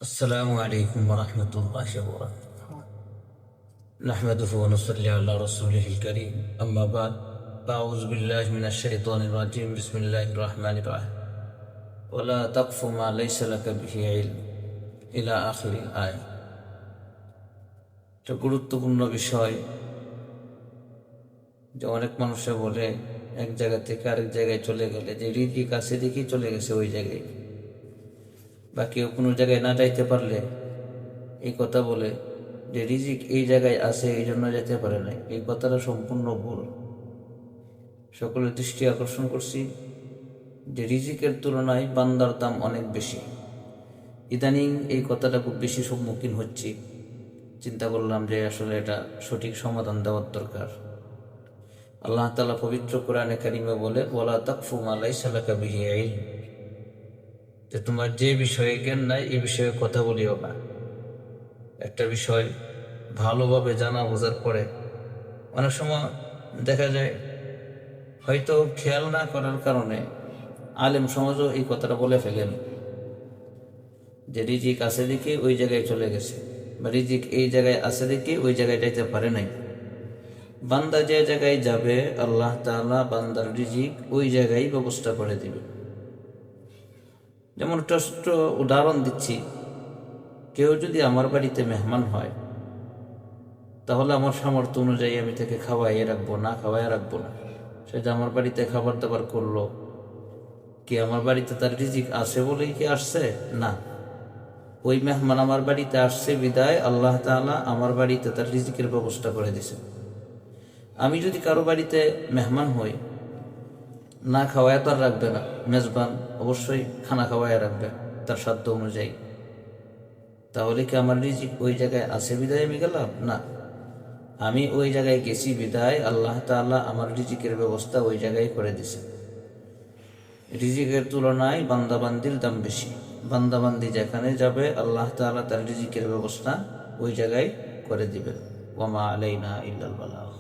السلام عليكم ورحمة الله وبركاته. نحمده ونصلي على رسوله الكريم. أما بعد، أعوذ بالله من الشيطان الرجيم. بسم الله الرحمن الرحيم. ولا تقف ما ليس لك به علم إلى آخر الآية. এটা গুরুত্বপূর্ণ বিষয় যে অনেক মানুষে বলে এক জায়গা থেকে আরেক জায়গায় চলে গেলে যে রীতি কাছে দেখি চলে গেছে ওই জায়গায়, বা কেউ কোনো জায়গায় না যাইতে পারলে এই কথা বলে যে রিজিক এই জায়গায় আছে এই জন্য যেতে পারে না। এই কথাটা সম্পূর্ণ ভুল। সকলের দৃষ্টি আকর্ষণ করছি যে রিজিকের তুলনায় বান্দার দাম অনেক বেশি। ইদানিং এই কথাটা খুব বেশি সম্মুখীন হচ্ছি। চিন্তা করলাম যে আসলে এটা সঠিক সমাধান দেওয়ার দরকার। আল্লাহ তাআলা পবিত্র কোরআনে কারিমে বলে, ওয়ালা তাকফু মা লাইসা লাকা বিহি ইলম, যে তোমার যে বিষয়ে জ্ঞান নাই এই বিষয়ে কথা বলিও না। একটা বিষয় ভালোভাবে জানা বোঝার পরে অনেক সময় দেখা যায় হয়তো খেয়াল না করার কারণে আলেম সমাজও এই কথাটা বলে ফেলেন যে রিজিক আছে দেখে ওই জায়গায় চলে গেছে, বা রিজিক এই জায়গায় আছে দেখে ওই জায়গায় যাইতে পারে নাই। বান্দা যে জায়গায় যাবে আল্লাহ তাআলা বান্দার রিজিক ওই জায়গায় ব্যবস্থা করে দিবে। যেমন একটা ছোট্ট উদাহরণ দিচ্ছি, কেউ যদি আমার বাড়িতে মেহমান হয় তাহলে আমার সামর্থ্য অনুযায়ী আমি তাকে খাওয়াইয়ে রাখবো, না খাওয়াইয়ে রাখবো না। সে যে আমার বাড়িতে খাবার দাবার করলো, কি আমার বাড়িতে তার রিজিক আছে বলেই কি আসছে? না, ওই মেহমান আমার বাড়িতে আসছে বিদায় আল্লাহ তাআলা আমার বাড়িতে তার রিজিকের ব্যবস্থা করে দিছে। আমি যদি কারো বাড়িতে মেহমান হই, না খাওয়ায় তো আর রাখবে না, মেজবান অবশ্যই খানা খাওয়াইয়া রাখবে তার সাধ্য অনুযায়ী। তাহলে কি আমার রিজিক ওই জায়গায় আছে বিদায় আমি গেলাম? না, আমি ওই জায়গায় গেছি বিদায় আল্লাহ তাআলা আমার রিজিকের ব্যবস্থা ওই জায়গায় করে দিছে। রিজিকের তুলনায় বান্দাবান্দির দাম বেশি। বান্দাবান্দি যেখানে যাবে আল্লাহ তাআলা তার রিজিকের ব্যবস্থা ওই জায়গায় করে দিবেন। ওয়া মা আলাইনা ইল্লাল বালাগ।